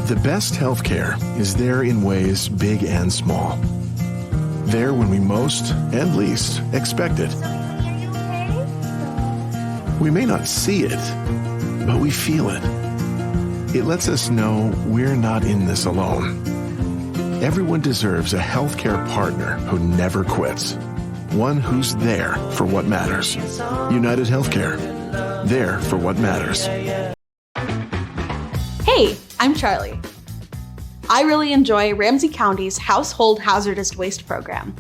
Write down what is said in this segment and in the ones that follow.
The best healthcare is there in ways big and small. There when we most and least expect it. We may not see it, but we feel it. It lets us know we're not in this alone. Everyone deserves a healthcare partner who never quits. One who's there for what matters. United Healthcare. There for what matters. Hey, I'm Charlie. I really enjoy Ramsey County's Household Hazardous Waste program.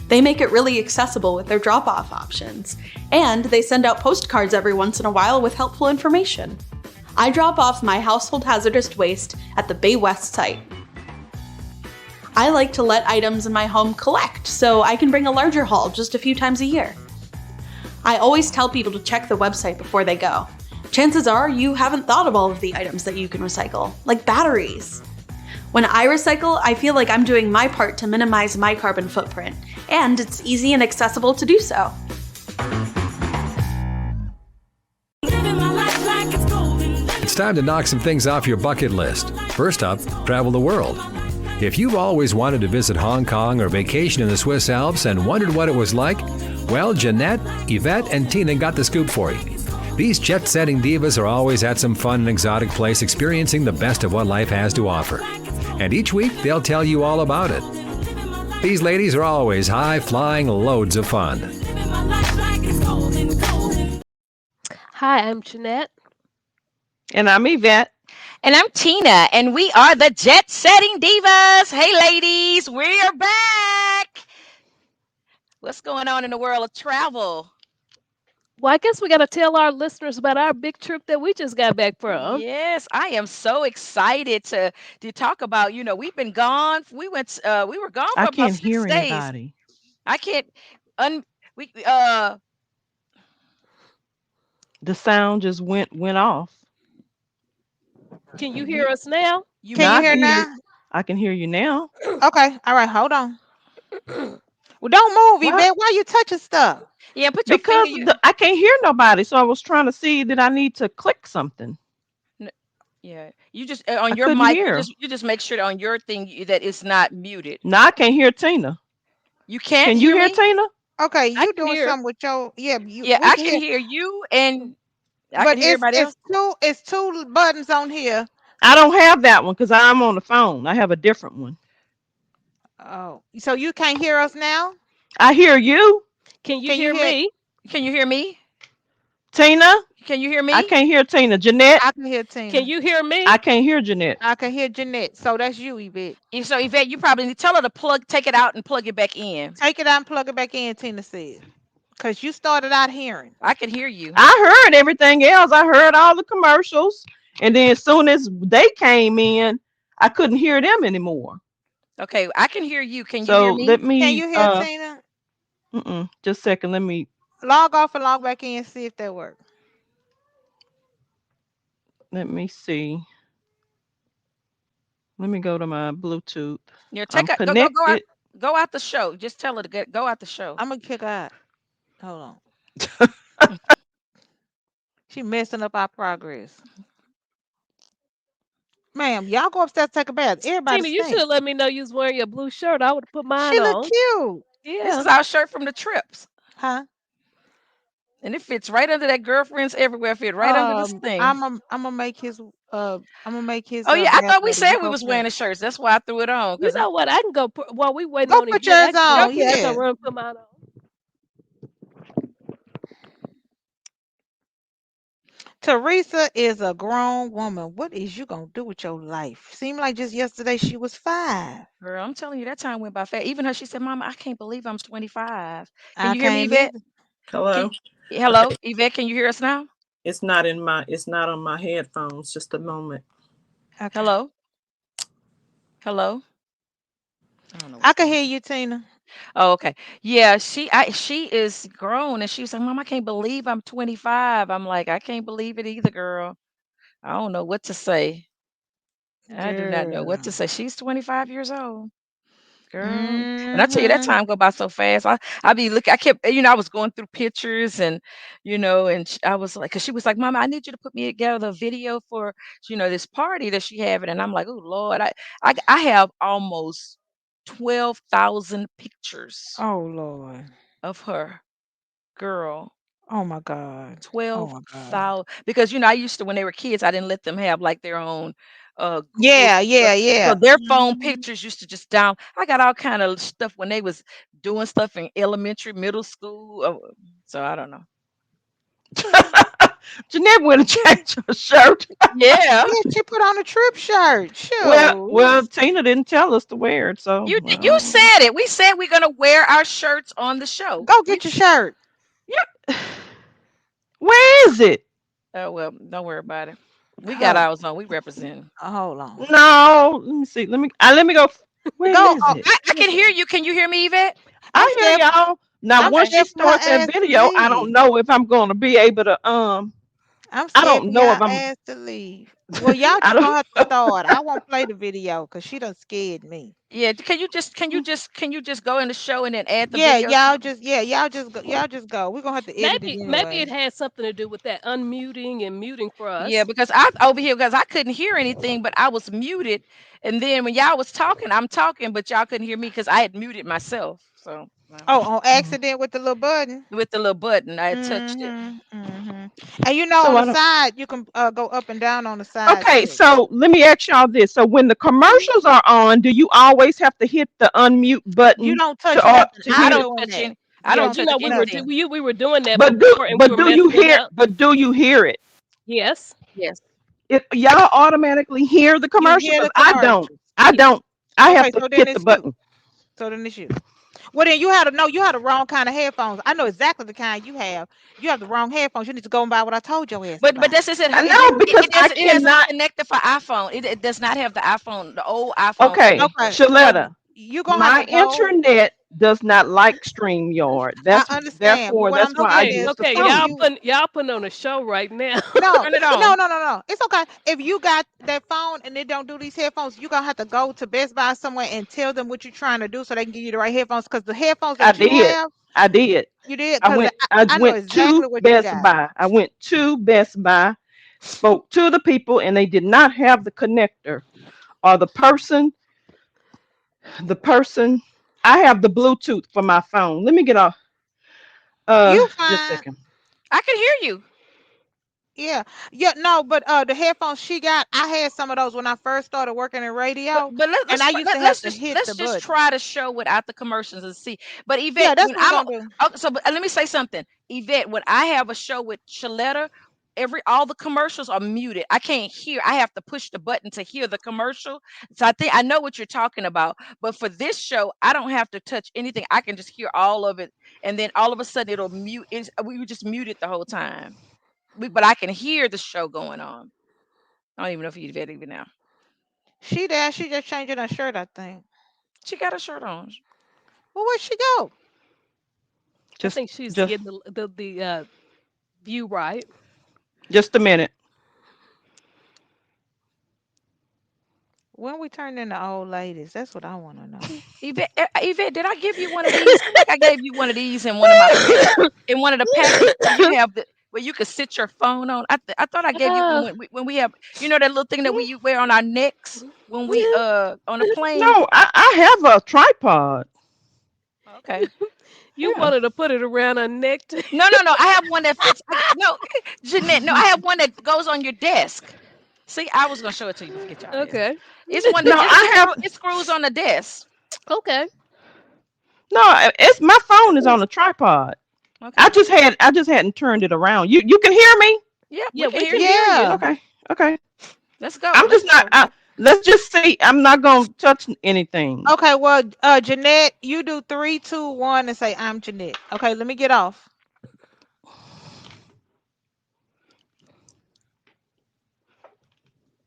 They make it really accessible with their drop-off options, and they send out postcards every once in a while with helpful information. I drop off my household hazardous waste at the Bay West site. I like to let items in my home collect so I can bring a larger haul just a few times a year. I always tell people to check the website before they go. Chances are you haven't thought of all of the items that you can recycle, like batteries. When I recycle, I feel like I'm doing my part to minimize my carbon footprint, and it's easy and accessible to do so. It's time to knock some things off your bucket list. First up, travel the world. If you've always wanted to visit Hong Kong or vacation in the Swiss Alps and wondered what it was like, well, Jeanette, Yvette, and Tina got the scoop for you. These jet-setting divas are always at some fun and exotic place experiencing the best of what life has to offer. And each week, they'll tell you all about it. These ladies are always high-flying loads of fun. Hi, I'm Jeanette. And I'm Yvette. And I'm Tina, and we are the Jet Setting Divas. Hey, ladies, we are back. What's going on in the world of travel? Well, I guess we got to tell our listeners about our big trip that we just got back from. Yes, I am so excited to talk about. We've been gone. We were gone for I about can't 6 hear days. anybody. I can't. The sound just went off. Can you hear us now? Can you hear now? I can hear you now. Okay. All right. Hold on. Well, don't move, Yvette. Why you touching stuff? Yeah, put your Because finger. I can't hear nobody, so I was trying to see that I need to click something. Yeah, you just on I your couldn't mic. hear. You just make sure that on your thing that it's not muted. No, I can't hear Tina. You can't. Can you hear me? Tina? Okay, I you can doing hear. something with your I can hear you, and I but can hear everybody else. it's two buttons on here. I don't have that one because I'm on the phone. I have a different one. Oh, so you can't hear us now? I hear you. Can you hear me? Can you hear me? Tina? Can you hear me? I can't hear Tina. Jeanette? I can hear Tina. Can you hear me? I can't hear Jeanette. I can hear Jeanette. So that's you, Yvette. So Yvette, you probably need to tell her to take it out and plug it back in. Take it out and plug it back in, Tina said. Because you started out hearing. I can hear you. I heard everything else. I heard all the commercials. And then as soon as they came in, I couldn't hear them anymore. Okay, I can hear you. Can you hear me? Can you hear Tina? Just a second. Let me log off and log back in and see if that works. Let me see. Let me go to my Bluetooth. Yeah, go out the show. Just tell her to go out the show. I'm gonna kick her out. Hold on. She messing up our progress. Ma'am, y'all go upstairs take a bath. Everybody Tina, you should have let me know you was wearing your blue shirt. I would have put mine She on. look cute. Yeah. This is our shirt from the trips. Huh? And it fits right under that girlfriends everywhere. Fit right under this thing. I'm gonna make his. Oh yeah, I thought we said we was wearing the shirts. That's why I threw it on. You know what? I can go while we waiting go on put yours on. Yeah, I can run put mine on. Teresa is a grown woman. What is you gonna do with your life? Seemed like just yesterday she was 5. Girl, I'm telling you, that time went by fast. Even her, she said, "Mama, I can't believe I'm 25." Can I you hear me, can't Yvette? Hello. Hello, Yvette. Can you hear us now? It's not on my headphones. Just a moment. Okay. Hello. I can hear you, Tina. Oh, okay. Yeah, she is grown, and she was like, "Mom, I can't believe I'm 25." I'm like, I can't believe it either, girl. I don't know what to say. I do not know what to say. She's 25 years old. Girl, and I tell you that Mm-hmm. time go by so fast. I be look. I kept, I was going through pictures and, and I was like, cause she was like, "Mama, I need you to put me together a video for, this party that she having." And I'm like, "Oh Lord, I have almost 12,000 pictures Oh Lord. of her, girl." Oh my God. Oh my God. 12,000, because I used to, when they were kids, I didn't let them have like their own Google Yeah, stuff. yeah, So yeah. their phone Mhm. pictures used to just down. I got all kind of stuff when they was doing stuff in elementary, middle school. So I don't know. Jeanette went and changed her shirt. Yeah. Yeah, she put on a trip shirt. Well, Shoot. Tina didn't tell us to wear it, so You said it. We said we're gonna wear our shirts on the show. Go get your shirt. yeah. Where is it? Oh well, don't worry about it. We got Hold, ours on. We represent. hold on. No, let me see. Let me go. Where Go. is it? I can hear you. Can you hear me, Yvette? I'm I scared. hear y'all. Now, I'm once Okay. she scared for her starts that ass to video, I don't leave. know if I'm going to be able to. I'm I scared don't for know y'all if I'm. ass to leave. Well, y'all I just don't. gonna have to start. I won't play the video because she done scared me. Yeah. Can you just go in the show and then add the Yeah, video to y'all the. just yeah, y'all just go. Y'all just go. We're gonna have to edit it Maybe anyway. it has something to do with that unmuting and muting for Yeah, us. because I over here because I couldn't hear anything, but I was muted. And then when y'all was talking, I'm talking, but y'all couldn't hear me because I had muted myself. So Oh, on accident with the little button. with the little button, I had touched it. Mm-hmm. Mm-hmm. And So on the I don't. side, you can go up and down on the side Okay, too. so let me ask y'all this. So when the commercials are on, do you always have to hit the unmute You button don't touch to nothing. to I I hear? be don't doing touch that. any. I You Yeah, don't don't you touch know, touch we nothing. anything. we were doing that But do before, and we but were do you messing it hear? up. But do you hear it? Yes. Yes. Y'all automatically hear the You commercial? hear Because the I don't. commercials. I don't. I have Okay, to so then hit the it's you. button. So then it's you. Well, then you had the wrong kind of headphones. I know exactly the kind you have. You have the wrong headphones. You need to go and buy what I told your ass to But buy. this is it. I It know didn't. because I It has a cannot. connector for iPhone. It does not have the iPhone, the old iPhone Okay, connector. Okay, well, Shaletta, you gonna have my to go. internet does not like StreamYard. I That's understand, but therefore what that's I'm why I saying Okay. is, use the Okay. if phone. you Y'all putting on a show right now. no, Turn it no, on. no, no, no, it's okay. If you got that phone and they don't do these headphones, you gonna have to go to Best Buy somewhere and tell them what you're trying to do so they can give you the right headphones. Because the headphones I that you did. have, I did. you did. I Because went I I know went to exactly what you Best got. Buy. I went to Best Buy, spoke to the people, and they did not have the connector or the person. I have the Bluetooth for my phone. Let me get off. You Just a fine. second. I can hear you. Yeah, yeah, no, but the headphones she got, I had some of those when I first started working in But radio, let's and I try, used to have to hit the let's just button. try to show without the commercials and see. But Yvette, Yeah, that's when what we're I'm gonna do. so but let me say something. Yvette, when I have a show with Shaletta, all the commercials are muted. I can't hear. I have to push the button to hear the commercial. So I think I know what you're talking about. But for this show, I don't have to touch anything. I can just hear all of it, and then all of a sudden it'll mute. We were just muted the whole time. But I can hear the show going on. I don't even know if Yvette even now. She there, she just changing her shirt, I think. She got a shirt on. Well, where'd she go? I Just think she's just getting the view right. just a minute. When we turned into old ladies, that's what I want to know. Yvette, did I give you one of these? I think I gave you one of these in one of my in one of the packages where you have the where you could sit your phone on. I thought I gave you one Uh, when we have that little thing that we wear on our necks when we on a plane. No, I have a tripod. Okay. you Yeah. wanted to put it around her neck. No. I have one that fits. No, Jeanette. No, I have one that goes on your desk. See, I was gonna show it to you before you get your eyes. Okay. It's one No, that I have it screws on the desk. Okay. no. It's my phone is on a tripod. I Okay. just had I just hadn't turned it around. You can hear me? Yep, we Yeah, can we hear can you. hear you. Yeah. Okay. Okay. Let's go. I'm Let's just not. go. Let's just see. I'm not gonna touch anything. Okay, well, Jeanette, you do 3, 2, 1 and say I'm Jeanette. Okay, let me get off.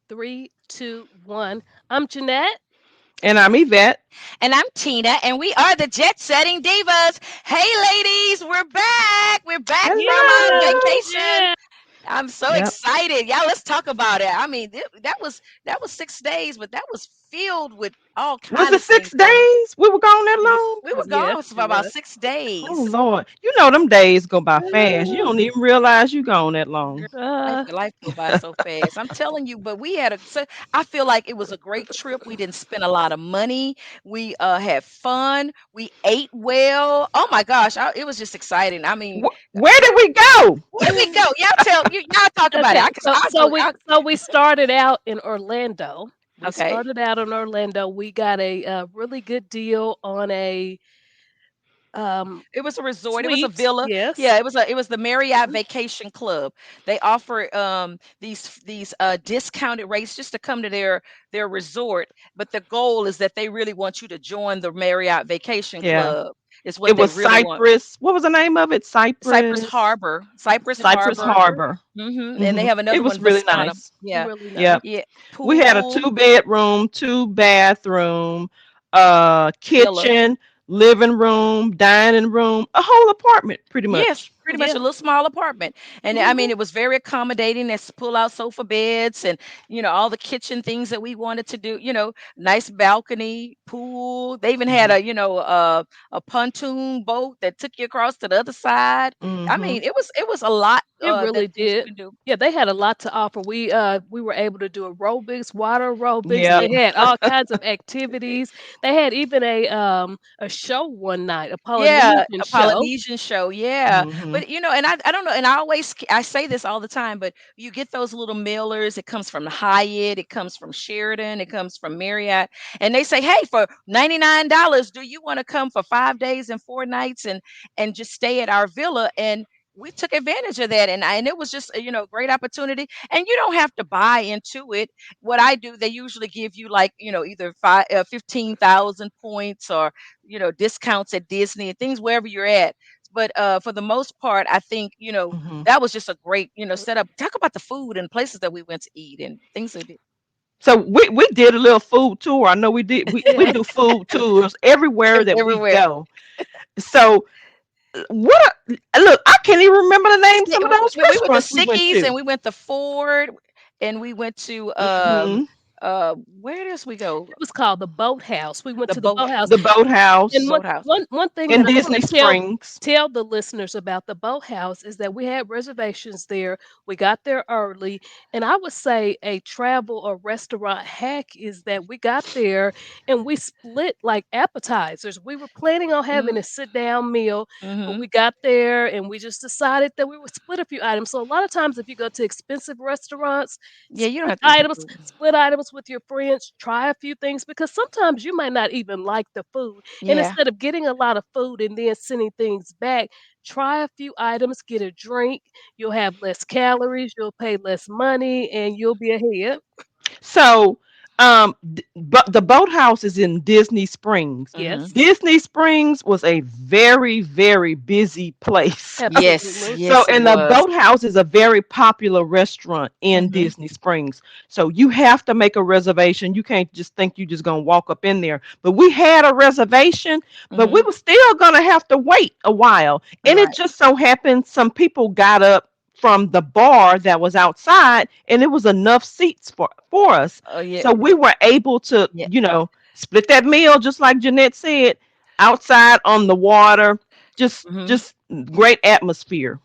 3, 2, 1. I'm Jeanette. And I'm Yvette. And I'm Tina, and we are the Jet Setting Divas. Hey, ladies, we're back. We're back from our Yes. Hello. vacation. Yeah. I'm so Yep. excited. Yeah, let's talk about it. I mean, that was 6 days, but that was filled with all Was kind it of things. 6 days? We were gone that long? We were Yes, gone for it about was. Oh6 days. Lord. You know them days go by fast. You don't even realize you gone that Girl, long. Uh, life go by so fast. I'm telling you, but we had I feel like it was a great trip. We didn't spend a lot of money. We had fun. We ate well. Oh my gosh, it was just exciting. I mean, Where did we go? where did we go? Y'all talk about it. okay, so I'll so go. we so we started out in Orlando. We Okay. started out in Orlando. We got a really good deal on a It was a resort. It was a suite. villa. Yes. Yeah, it was the Marriott Vacation Club. They offer these discounted rates just to come to their resort, but the goal is that they really want you to join the Marriott Vacation Yeah. Club. Is It what they was really want. Cypress. What was the name of it? Cypress Cypress. Harbor, Cypress Cypress Cypress Harbor. Harbor. Harbor. And they have It another was one, really Vistana. nice. Yeah, Really nice. Yep. yeah. We had a Pool 2 bedroom, 2 bathroom, villa. kitchen, living room, dining room, a whole apartment, pretty Yes, much. pretty much Yeah. a little small apartment. And I mean, Hmm. it was very accommodating. There's pull-out sofa beds and, all the kitchen things that we wanted to do, nice balcony, pool. They even had Hmm. a pontoon boat that took you across to the other side. I Hmm. mean, it was a lot It that really things you did. can do. Yeah, they had a lot to offer. We were able to do aerobics, water aerobics. Yep. Yeah. They had all kinds of activities. They had even a show one night, a Yeah, Polynesian a show. Polynesian show, yeah. Hmm. But, and I don't know, and I say this all the time, but you get those little mailers, it comes from Hyatt, it comes from Sheridan, it comes from Marriott, and they say, "Hey, for $99, do you wanna come for 5 days and 4 nights and just stay at our villa?" And we took advantage of that, and it was just, a great opportunity, and you don't have to buy into it. What I do, they usually give you, like, either 15,000 points or discounts at Disney and things wherever you're at. But for the most part, I think, Hmm. that was just a great, setup. Talk about the food and places that we went to eat and things that did. So we did a little food tour. I know we did. We Yes. do food tours everywhere that we Everywhere. go. So look, I can't even remember the names Yeah, some of those we went to restaurants we went Sickies to. and we went to Ford and we went to Hmm. where else we go? It was called the Boathouse. We went The to the boat Boathouse. The And boathouse boathouse. one thing in that I wanna Disney Springs. tell the listeners about the boathouse is that we had reservations there. We got there early, and I would say a travel or restaurant hack is that we got there and we split, like, appetizers. We were planning on having Mm, a sit-down meal, but mhm. we got there and we just decided that we would split a few items. So a lot of times if you go to expensive restaurants, Yeah, you don't have to eat the food. split items with your friends, try a few things because sometimes you might not even like the food. And Yeah. instead of getting a lot of food and then sending things back, try a few items, get a drink. You'll have less calories, you'll pay less money, and you'll be ahead. So, but the boathouse is in Disney Springs. Mhm. Yes, Disney Springs was a very, very busy place. Yes, absolutely. So, yes it and the was. Boathouse is a very popular restaurant in Mhm. Disney Springs. So you have to make a reservation. You can't just think you just gonna walk up in there. But we had a reservation, but we Mhm. were still gonna have to wait a while. And it Right. just so happened some people got up from the bar that was outside, and it was enough seats for us. Oh yeah. So we were able to, Yeah. split that meal just like Jeanette said, outside on the water. Mhm. Just great atmosphere.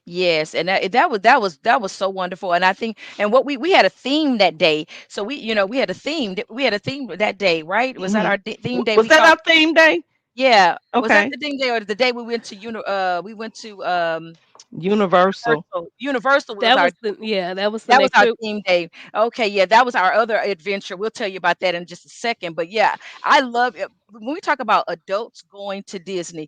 Yes, and that was so wonderful, and I think, and what we had a theme that day, so we had a theme that day, right? Was that Hmm. our theme day? Was We that called, our theme day? yeah. Was that Okay. the theme day or the day we went to Universal. Universal? Universal was That our was that was the That was next our trip. theme day. Okay, yeah, that was our other adventure. We'll tell you about that in just a second. But yeah, I love it. When we talk about adults going to Disney,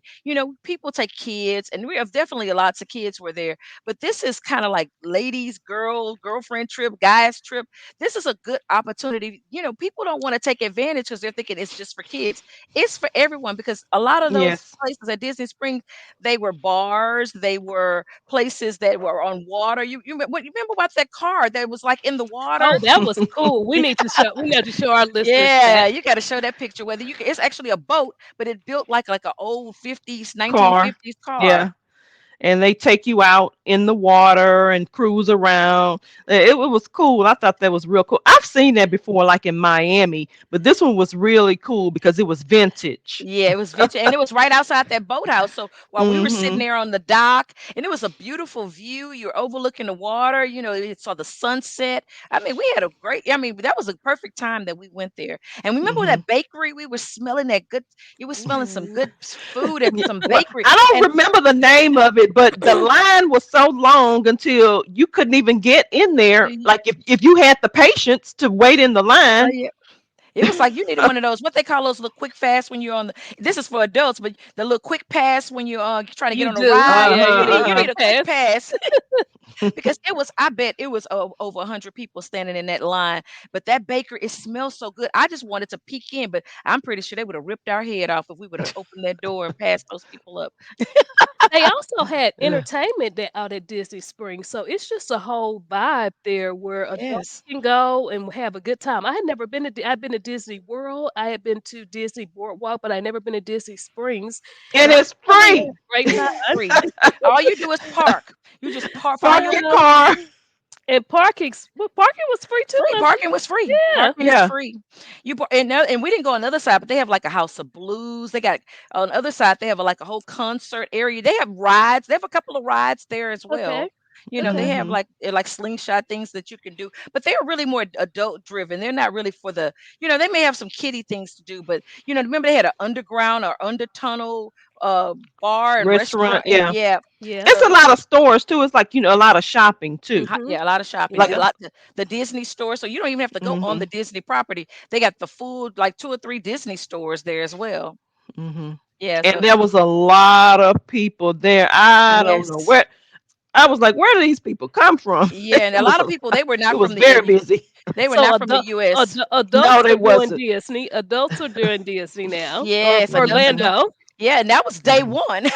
people take kids, and we have definitely lots of kids were there. But this is kind of like ladies, girlfriend trip, guys trip. This is a good opportunity. People don't want to take advantage because they're thinking it's just for kids. It's for everyone because a lot of those Yes. places at Disney Springs, they were bars, they were places that were on water. You remember about that car that was like in the Oh, water? that was cool. We need to show our listeners Yeah, that. you got to show that picture. Whether it's actually a boat, but it built like an old 50s, Car. 1950s car. Yeah. and they take you out in the water and cruise around. It was cool. I thought that was real cool. I've seen that before, like in Miami, but this one was really cool because it was vintage. Yeah, it was vintage, and it was right outside that boathouse. So while we were sitting Hmm. there on the dock, and it was a beautiful view, you're overlooking the water. You saw the sunset. I mean, we had a great. I mean, that was a perfect time that we went there. And remember Hmm. that bakery? We were smelling that good. You were smelling some Ooh. good food and Yeah, some well, bakery. I And don't remember the name of it, but the line was so long until you couldn't even get in there. Like if you had the patience to wait in the line. yeah. It was like you needed one of those, what they call those little quick fast when you're on the, this is for adults, but the little quick pass when you're trying to get You on a do. ride. Uh-huh, Yeah, you need a You uh-huh. need quick a quick pass. pass because it was, I bet it was over 100 people standing in that line. But that baker, it smells so good. I just wanted to peek in, but I'm pretty sure they would have ripped our head off if we would have opened that door and passed those people up. They also had entertainment that out at Disney Springs, so it's just a whole vibe there where adults Yes. can go and have a good time. I had never been to I've been to Disney World, I had been to Disney Boardwalk, but I never been to Disney Springs, and And I it's really had free. a great It's time. free. All you do is park. You just park, find Park your your Yeah, car. and parking was free too, free. wasn't Parking was free. it? Yeah. Parking is Yeah. free. And we didn't go on the other side, but they have like a house of blues. They got on the other side. They have like a whole concert area. They have rides. They have a couple of rides there as well. Okay, They okay. have Hmm. like slingshot things that you can do, but they're really more adult driven. They're not really for the. They may have some kiddie things to do, but remember they had an underground or under tunnel bar and Restaurant. restaurant. Yeah. Yeah, Yeah. It's a lot of stores too. It's like, a lot of shopping too. Mhm. Yeah, a lot of shopping. Like, A Yeah. lot the Disney store, so you don't even have to go on the hmm Disney property. They got the food, like 2 or 3 Disney stores there as well. hmm Yeah, and so there was a lot of people there. I don't know yes. where. I was like, where do these people come from? Yeah, and a lot of people, they were It not was from the very busy. they were So not from the US. No, adults they are doing wasn't. Disney. Adults are doing Disney now, or Yes, Hmm. Orlando. yeah, and that was day Hmm. 1.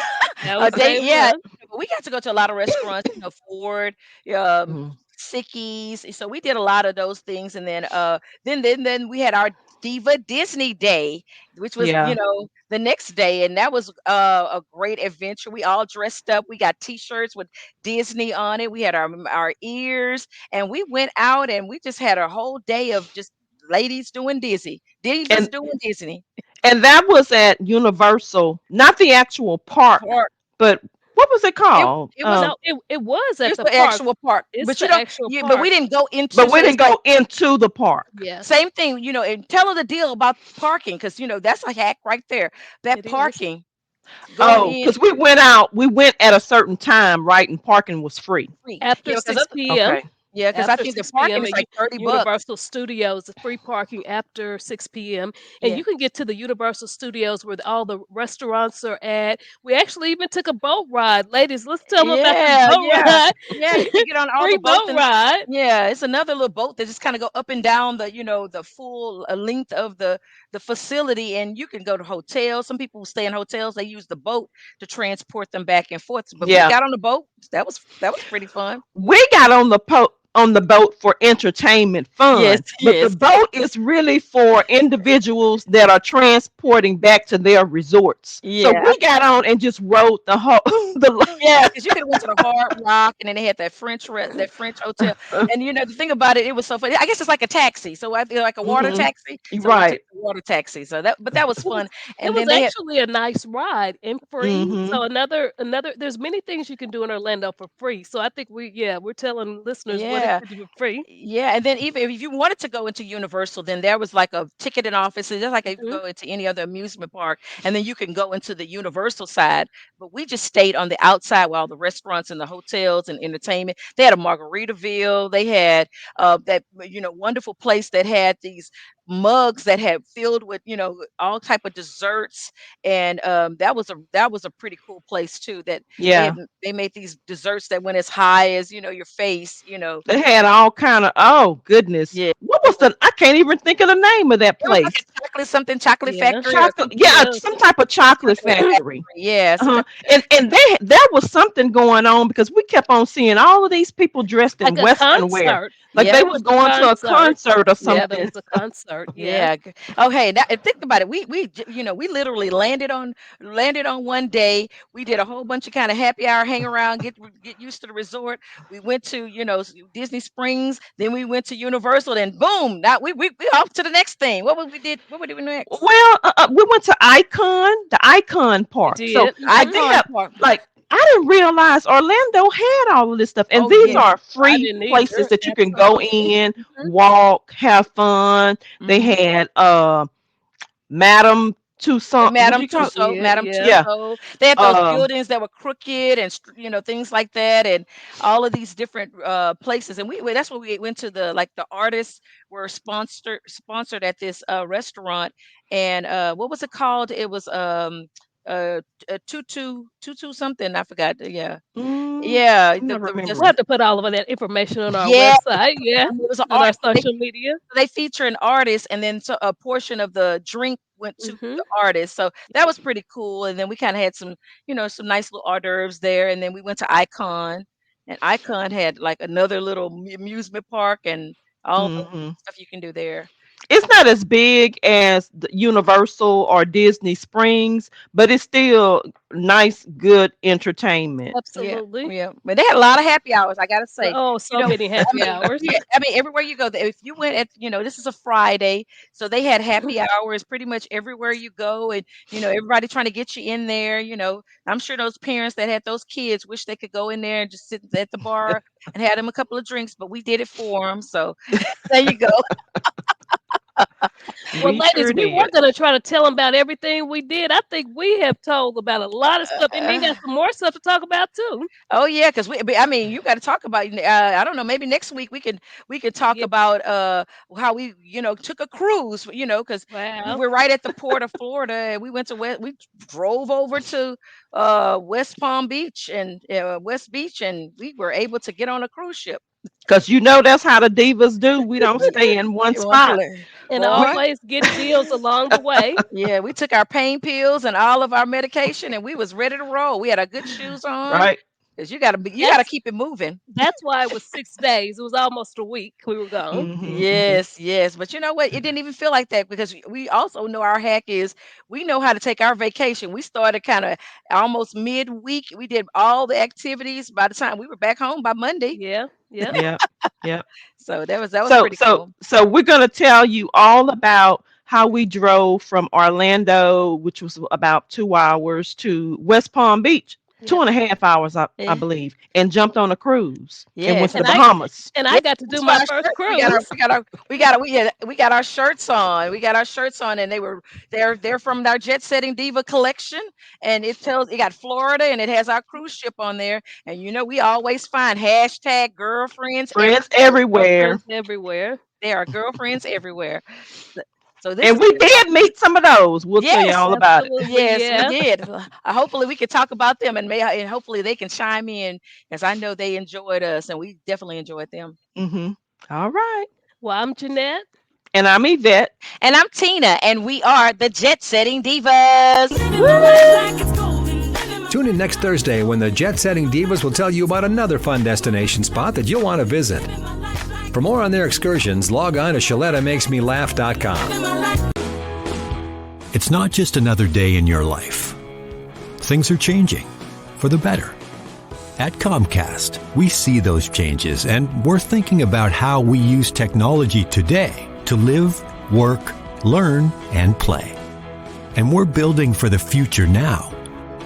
That was Day day yeah, one. but we got to go to a lot of restaurants, Ford, um, Hmm. Sickies. So we did a lot of those things, and then we had our Diva Disney Day, which was Yeah. the next day, and that was a great adventure. We all dressed up. We got T-shirts with Disney on it. We had our ears, and we went out and we just had a whole day of just ladies doing Disney, divas And doing Disney. and that was at Universal, not the actual park, Park. but what was it It called? it was No, it was at It's the the park. actual park, It's but you the don't actual but we park. didn't go into, But we so didn't it's like go into the park. Yes, same thing, and tell her the deal about parking, because that's a hack right there. That it is. parking, going Oh, in because we went at a certain time, right? And parking was free. free. After Yeah, because 6 p.m. Okay. yeah, because I After think the 6 parking PM is at like $30. Universal Studios, the free parking after 6 PM. And Yeah. you can get to the Universal Studios where all the restaurants are at. We actually even took a boat ride. Ladies, let's tell them about this Yeah, boat yeah. ride. Yeah, you can get on all Free the boats, boat and ride. yeah, it's another little boat that just kind of go up and down the full length of the facility, and you can go to hotels. Some people stay in hotels, they use the boat to transport them back and forth. But we Yeah. got on the boat. That was pretty fun. We got on the boat for entertainment Yes, fun, but the yes. boat is really for individuals that are transporting back to their resorts. So Yeah. we got on and just rode the whole the Yeah, because you could have went to the Hard Rock, and then they had that French hotel. And the thing about it, it was so funny. I guess it's like a taxi. So I feel like a water hmm taxi. So we took right. the water taxi. But that was It was fun. it And was then they had actually a nice ride and free. hmm So another there's many things you can do in Orlando for free. So I think we're telling listeners what it yeah. could do for free. Yeah, and then even if you wanted to go into Universal, then there was like a ticketing office. It's just like if you Mhm. go into any other amusement park, and then you can go into the Universal side. But we just stayed on the outside while the restaurants and the hotels and entertainment. They had a Margaritaville. They had that wonderful place that had these mugs that had filled with all type of desserts, and that was a pretty cool place too. That Yeah. they made these desserts that went as high as your face. They had all kind of, oh goodness. Yeah. What was the, I can't even think of the name of that It was like place. chocolate Yeah. factory or Chocolate, something. yeah, Yes. some type of chocolate Chocolate factory. factory. Yeah, some Uh-huh. type And there was something going on because we kept on seeing all of these people dressed in Like a Western wear, concert. like Yeah, Yep. they we was went to going to a concert. concert or Yeah, there something. was a concert. Yeah. Yeah. Oh, hey, now, and think about it. We literally landed on one day. We did a whole bunch of kind of happy hour, hang around, get used to the resort. We went to Disney Springs. Then we went to Universal. Then boom, now we off to the next thing. What would we do next? Well, we went to the Icon We Park. So did. like they Icon have Park. like I didn't realize Orlando had all of this stuff, and Oh these yeah. are I free didn't places either. that you can go Absolutely. in, Hmm. walk, have fun. They Hmm. had Madame Tussauds. What Madame you call? Tussauds, Yeah, Madame yeah. Yeah. Tussauds. They had those Um. buildings that were crooked and things like that, and all of these different places. And that's where we went to the like the artists were sponsored at this restaurant. And what was it called? It was uh, tutu something. I forgot. Yeah, yeah. I'm not We'll remembering. have to put all of that information on our Yeah. website. Yeah. And it was an On art. our social media. They feature an artist, and then so a portion of the drink went to Hmm. the artist. So that was pretty cool. And then we kind of had some nice little hors d'oeuvres there. And then we went to Icon, and Icon had like another little amusement park and all the Hmm. stuff you can do there. It's not as big as the Universal or Disney Springs, but it's still nice, good entertainment. Yeah, Absolutely. yeah. But they had a lot of happy hours, I gotta say. Oh, You so know, many happy hours. yeah, I mean, everywhere you go, if you went this is a Friday, so they had happy hours pretty much everywhere you go, and everybody trying to get you in there. I'm sure those parents that had those kids wish they could go in there and just sit at the bar and had them a couple of drinks, but we did it for them. So there you go. Well, We ladies, sure we were did. going to try to tell them about everything we did. I think we have told about a lot of stuff, and they got some more stuff to talk about too. Oh yeah, because I mean, you got to talk about. I don't know. Maybe next week we could talk Yeah. about how we took a cruise. Because we Wow. were right at the port of Florida, and we drove over to West Palm Beach and West Beach, and we were able to get on a cruise ship. Because that's how the divas do. We don't stay in one One spot. place, And boy. always getting deals along the way. Yeah, we took our pain pills and all of our medication, and we was ready to roll. We had our good shoes on, Right. because you gotta That's keep it moving. that's why it was 6 days. It was almost a week we were gone. Hmm. Yes, yes. But you know what? It didn't even feel like that, because we also know our hack is we know how to take our vacation. We started kind of almost midweek. We did all the activities by the time we were back home by Monday. Yeah. Yep. Yeah. Yeah. So that was So pretty so cool. so we're gonna tell you all about how we drove from Orlando, which was about 2 hours, to West Palm Beach, two Yep. and a half hours, I Yeah. believe, and jumped on a cruise and went Yes. to the And Bahamas. Yeah, I got to do that's why my our first shirt cruise. we got our shirts on. We got our shirts on, and they're from our Jet Setting Diva collection, and it got Florida, and it has our cruise ship on there. And we always find hashtag girlfriends Friends everywhere. everywhere. Girlfriends everywhere. There are girlfriends everywhere. So so this And is we did meet some of those. We'll tell you yes, all about it. Absolutely. yes, we Yeah. did. Hopefully we can talk about them, and hopefully they can chime in, as I know they enjoyed us, and we definitely enjoyed them. Hmm. All right. Well, I'm Jeanette. And I'm Yvette. And I'm Tina, and we are the Jet Setting Divas. Tune in next Thursday when the Jet Setting Divas will tell you about another fun destination spot that you'll want to visit. For more on their excursions, log on to ShalettaMakesMeLaugh.com. It's not just another day in your life. Things are changing for the better. At Comcast, we see those changes, and we're thinking about how we use technology today to live, work, learn, and play. And we're building for the future now,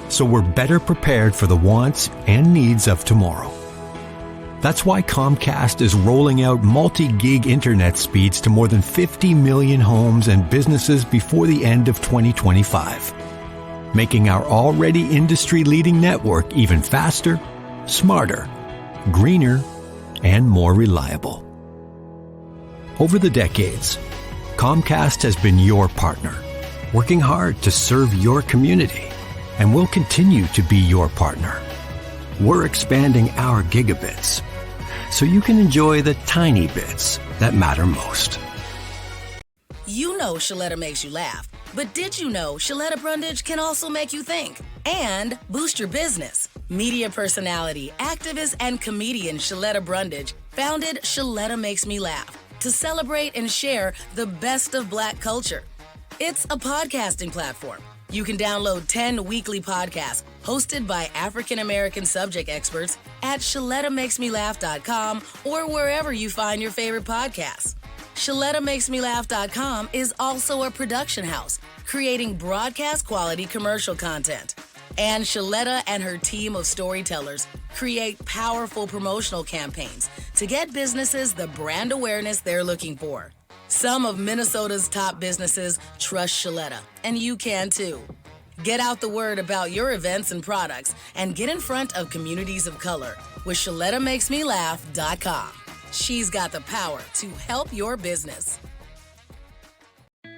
so we're better prepared for the wants and needs of tomorrow. That's why Comcast is rolling out multi-gig internet speeds to more than 50 million homes and businesses before the end of 2025, making our already industry-leading network even faster, smarter, greener, and more reliable. Over the decades, Comcast has been your partner, working hard to serve your community, and will continue to be your partner. We're expanding our gigabits so you can enjoy the tiny bits that matter most. You know Shaletta makes you laugh, but did you know Shaletta Brundage can also make you think and boost your business? Media personality, activist, and comedian Shaletta Brundage founded Shaletta Makes Me Laugh to celebrate and share the best of Black culture. It's a podcasting platform. You can download 10 weekly podcasts hosted by African American subject experts at ShalettaMakesMeLaugh.com or wherever you find your favorite podcasts. ShalettaMakesMeLaugh.com is also a production house, creating broadcast quality commercial content. And Shaletta and her team of storytellers create powerful promotional campaigns to get businesses the brand awareness they're looking for. Some of Minnesota's top businesses trust Shaletta, and you can too. Get out the word about your events and products and get in front of communities of color with ShalettaMakesMeLaugh.com. She's got the power to help your business.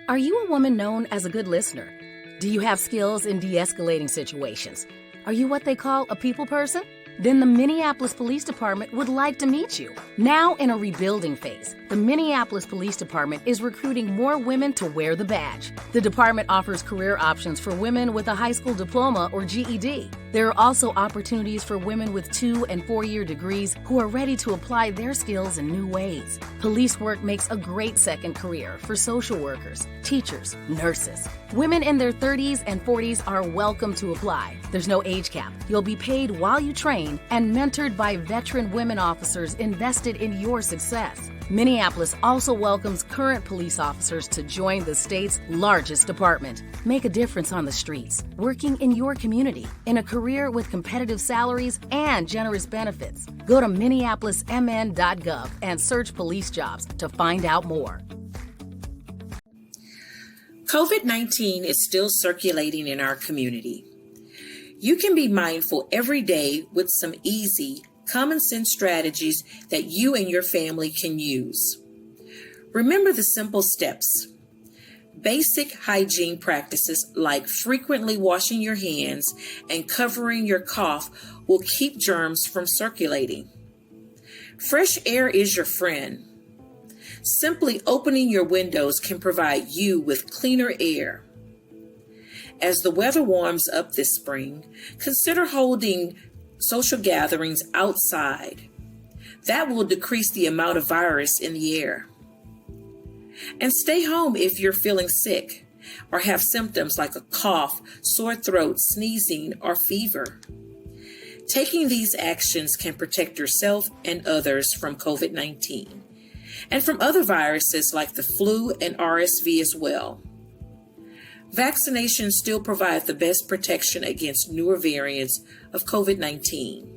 Are you a woman known as a good listener? Do you have skills in de-escalating situations? Are you what they call a people person? Then the Minneapolis Police Department would like to meet you. Now in a rebuilding phase, the Minneapolis Police Department is recruiting more women to wear the badge. The department offers career options for women with a high school diploma or GED. There are also opportunities for women with 2- and 4-year degrees who are ready to apply their skills in new ways. Police work makes a great second career for social workers, teachers, nurses. Women in their 30s and 40s are welcome to apply. There's no age cap. You'll be paid while you train and mentored by veteran women officers invested in your success. Minneapolis also welcomes current police officers to join the state's largest department. Make a difference on the streets, working in your community, in a career with competitive salaries and generous benefits. Go to minneapolismn.gov and search police jobs to find out more. COVID-19 is still circulating in our community. You can be mindful every day with some easy, common sense strategies that you and your family can use. Remember the simple steps. Basic hygiene practices like frequently washing your hands and covering your cough will keep germs from circulating. Fresh air is your friend. Simply opening your windows can provide you with cleaner air. As the weather warms up this spring, consider holding social gatherings outside. That will decrease the amount of virus in the air. And stay home if you're feeling sick or have symptoms like a cough, sore throat, sneezing, or fever. Taking these actions can protect yourself and others from COVID-19 and from other viruses like the flu and RSV as well. Vaccinations still provide the best protection against newer variants of COVID-19.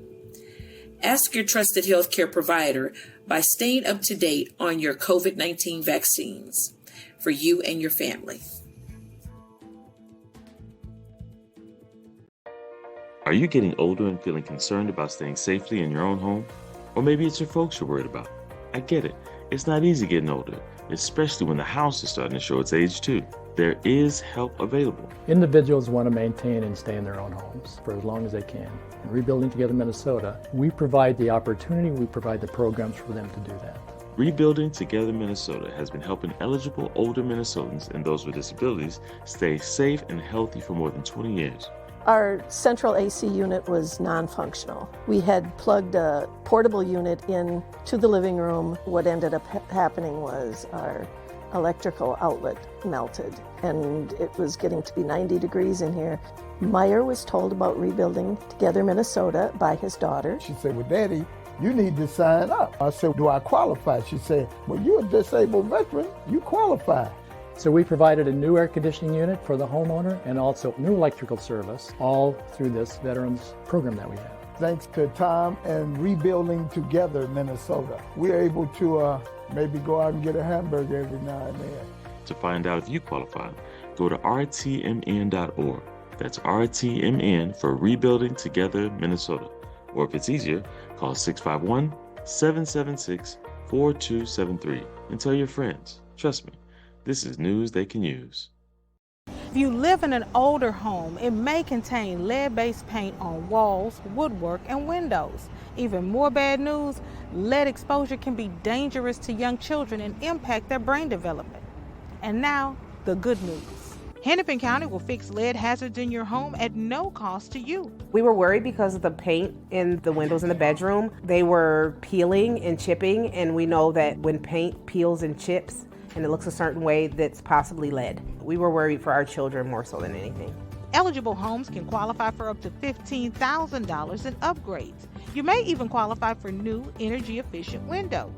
Ask your trusted healthcare provider by staying up to date on your COVID-19 vaccines for you and your family. Are you getting older and feeling concerned about staying safely in your own home? Or maybe it's your folks you're worried about. I get it. It's not easy getting older, especially when the house is starting to show its age too. There is help available. Individuals want to maintain and stay in their own homes for as long as they can. In Rebuilding Together Minnesota, we provide the opportunity, we provide the programs for them to do that. Rebuilding Together Minnesota has been helping eligible older Minnesotans and those with disabilities stay safe and healthy for more than 20 years. Our central AC unit was non-functional. We had plugged a portable unit in to the living room. What ended up happening was our electrical outlet melted and it was getting to be 90 degrees in here. Meyer was told about Rebuilding Together Minnesota by his daughter. She said, well, Daddy, you need to sign up. I said, do I qualify? She said, well, you're a disabled veteran, you qualify. So we provided a new air conditioning unit for the homeowner and also new electrical service, all through this veterans program that we have. Thanks to Tom and Rebuilding Together Minnesota, we're able to maybe go out and get a hamburger every now and then. To find out if you qualify, go to rtmn.org. That's RTMN for Rebuilding Together Minnesota. Or if it's easier, call 651-776-4273 and tell your friends. Trust me, this is news they can use. If you live in an older home, it may contain lead-based paint on walls, woodwork, and windows. Even more bad news, lead exposure can be dangerous to young children and impact their brain development. And now, the good news. Hennepin County will fix lead hazards in your home at no cost to you. We were worried because of the paint in the windows in the bedroom. They were peeling and chipping, and we know that when paint peels and chips and it looks a certain way, that's possibly lead. We were worried for our children more so than anything. Eligible homes can qualify for up to $15,000 in upgrades. You may even qualify for new energy-efficient windows.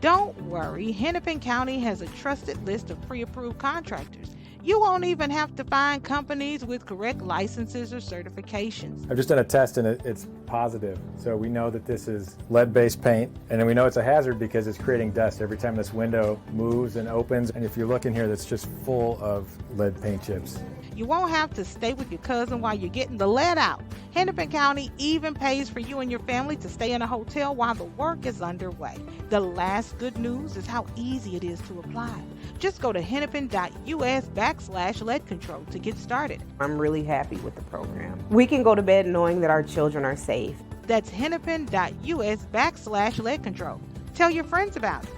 Don't worry, Hennepin County has a trusted list of pre-approved contractors. You won't even have to find companies with correct licenses or certifications. I've just done a test and it's positive. So we know that this is lead-based paint, and then we know it's a hazard because it's creating dust every time this window moves and opens. And if you look in here, that's just full of lead paint chips. You won't have to stay with your cousin while you're getting the lead out. Hennepin County even pays for you and your family to stay in a hotel while the work is underway. The last good news is how easy it is to apply. Just go to hennepin.us/lead control to get started. I'm really happy with the program. We can go to bed knowing that our children are safe. That's hennepin.us/lead control. Tell your friends about it.